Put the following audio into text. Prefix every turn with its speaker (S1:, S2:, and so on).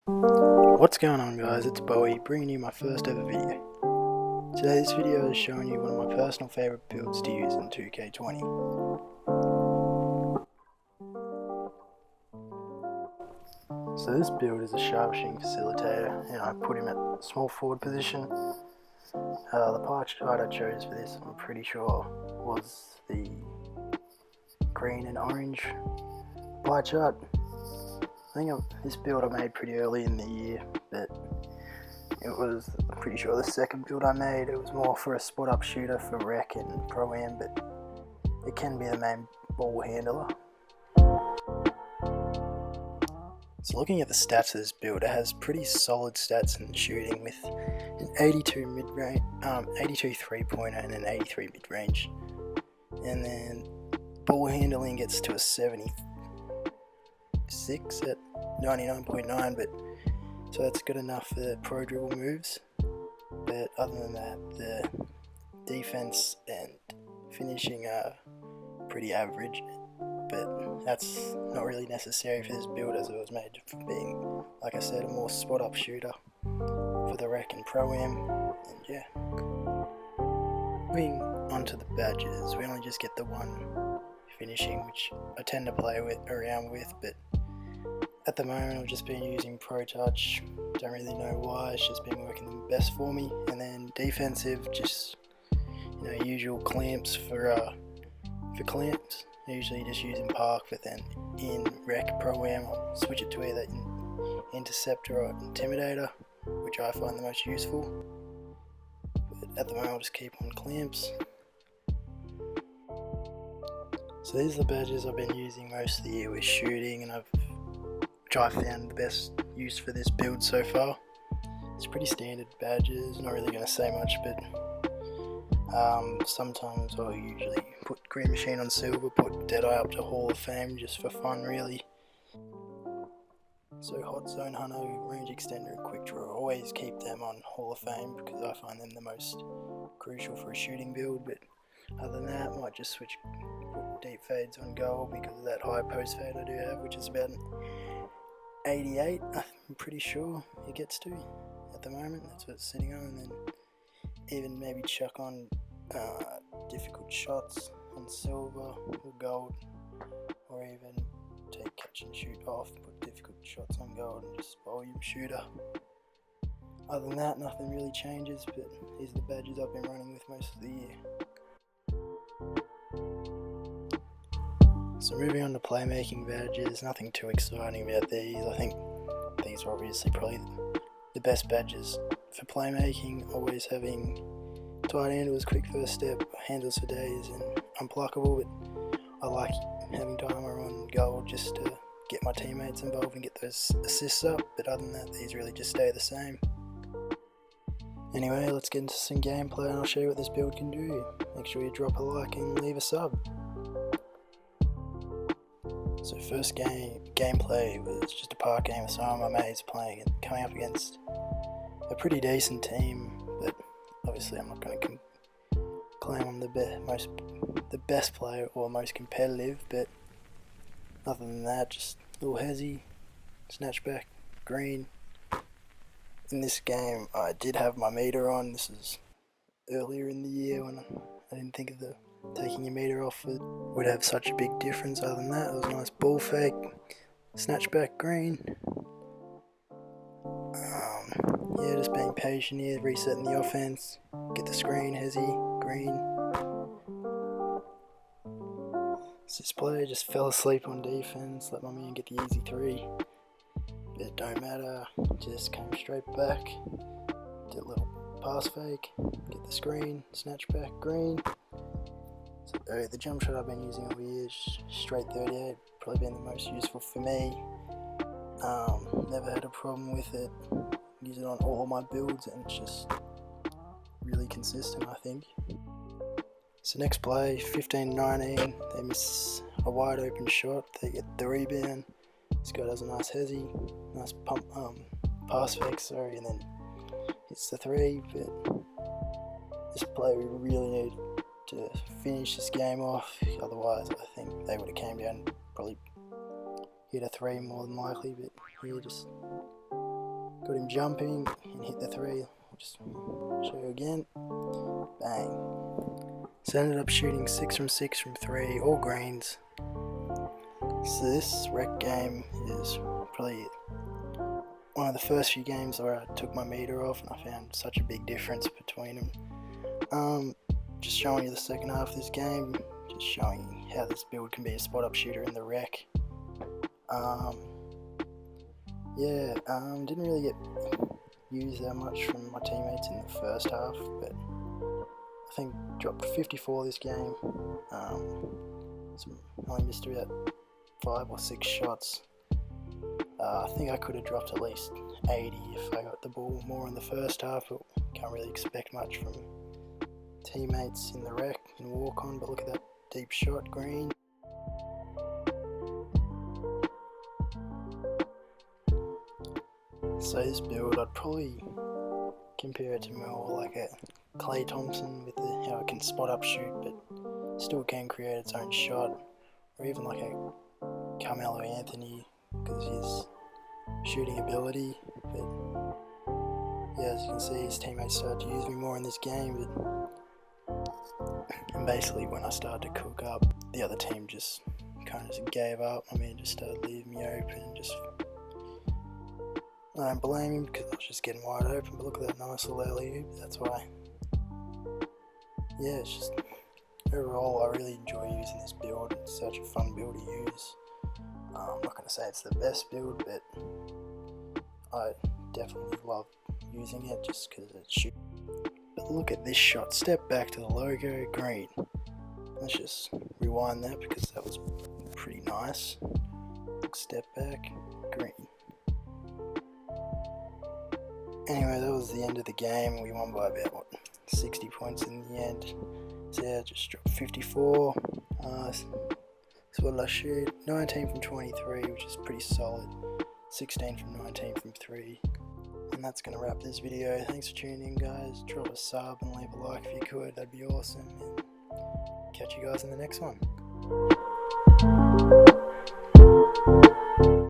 S1: What's going on, guys? It's Bowie bringing you my first ever video. Today's video is showing you one of my personal favourite builds to use in 2K20. So this build is a sharpshooting facilitator and I put him at small forward position. The pie chart I chose for this, I'm pretty sure, was the green and orange pie chart. I think this build I made pretty early in the year, but it was, I'm pretty sure, the second build I made. It was more for a spot up shooter for rec and pro-am, but it can be the main ball handler. So looking at the stats of this build, it has pretty solid stats in shooting with an 82 mid-range, 82 3-pointer and an 83 mid-range, and then ball handling gets to a 76 at 99.9, but so that's good enough for the pro dribble moves. But other than that, the defense and finishing are pretty average, but that's not really necessary for this build as it was made for being, like I said, a more spot up shooter for the rec and pro-am. And yeah, moving on to the badges, we only just get the one finishing, which I tend to play around with, but at the moment I've just been using Pro Touch. Don't really know why, it's just been working the best for me. And then defensive, just usual clamps for clamps. Usually just using Park, but then in rec pro-am I'll switch it to either Interceptor or Intimidator, which I find the most useful. But at the moment I'll just keep on clamps. So these are the badges I've been using most of the year with shooting, and which I found the best use for this build so far. It's pretty standard badges, not really going to say much, but sometimes I'll usually put Green Machine on silver, put Deadeye up to Hall of Fame just for fun really. So Hot Zone Hunter, Range Extender and Quick Draw, always keep them on Hall of Fame because I find them the most crucial for a shooting build. But other than that, I might just put deep fades on gold because of that high post fade I do have, which is about 88, I'm pretty sure it gets to at the moment. That's what it's sitting on. And then even maybe chuck on difficult shots on silver or gold, or even take catch and shoot off, put difficult shots on gold and just volume shooter. Other than that, nothing really changes, but these are the badges I've been running with most of the year. So moving on to playmaking badges, nothing too exciting about these. I think these are obviously probably the best badges for playmaking, always having tight handles, quick first step, handles for days and unblockable, but I like having timer on gold just to get my teammates involved and get those assists up, but other than that these really just stay the same. Anyway, let's get into some gameplay and I'll show you what this build can do. Make sure you drop a like and leave a sub. So first gameplay was just a park game with some of my mates playing and coming up against a pretty decent team, but obviously I'm not going to claim I'm the best player or most competitive, but other than that, just a little hezzy, snatchback, green. In this game I did have my meter on. This is earlier in the year when I didn't think of taking your meter off would have such a big difference. Other than that, it was a nice ball fake, snatchback green. Yeah, just being patient here, resetting the offense, get the screen, hezzy, green. So this player just fell asleep on defense, let my man get the easy three, but it don't matter, just came straight back, did a little pass fake, get the screen, snatchback green. So the jump shot I've been using over here is straight 38, probably been the most useful for me. Never had a problem with it, use it on all of my builds and it's just really consistent, I think. So next play, 15-19, they miss a wide open shot, they get the rebound. This guy does a nice hezzy, nice pass fake, and then hits the three. But this play we really need to finish this game off, otherwise I think they would have came down and probably hit a three more than likely, but here just got him jumping and hit the 3. I'll just show you again. Bang. So I ended up shooting 6 from 6 from 3, all greens. So this rec game is probably one of the first few games where I took my meter off and I found such a big difference between them. Just showing you the second half of this game, just showing how this build can be a spot up shooter in the rec. Didn't really get used that much from my teammates in the first half, but I think dropped 54 this game. I only missed about 5 or 6 shots. I think I could have dropped at least 80 if I got the ball more in the first half, but can't really expect much from teammates in the rec and walk on. But look at that deep shot, green. So this build, I'd probably compare it to more like a Klay Thompson with how it can spot up shoot, but still can create its own shot, or even like a Carmelo Anthony because of his shooting ability. But yeah, as you can see, his teammates started to use me more in this game, and basically when I started to cook up, the other team just kind of just gave up. I mean, just started leaving me open. I don't blame him because I was just getting wide open, but look at that nice little alley-oop. That's why. Yeah, it's just overall I really enjoy using this build. It's such a fun build to use. I'm not going to say it's the best build, but I definitely love using it just because it shoots. But look at this shot. Step back to the logo, green. Let's just rewind that because that was pretty nice. Step back, green. Anyway, that was the end of the game. We won by about 60 points in the end. So yeah, just dropped 54. So what did I shoot? 19 from 23, which is pretty solid. 16 from 19 from 3. And that's going to wrap this video. Thanks for tuning in, guys. Drop a sub and leave a like if you could. That'd be awesome. And catch you guys in the next one.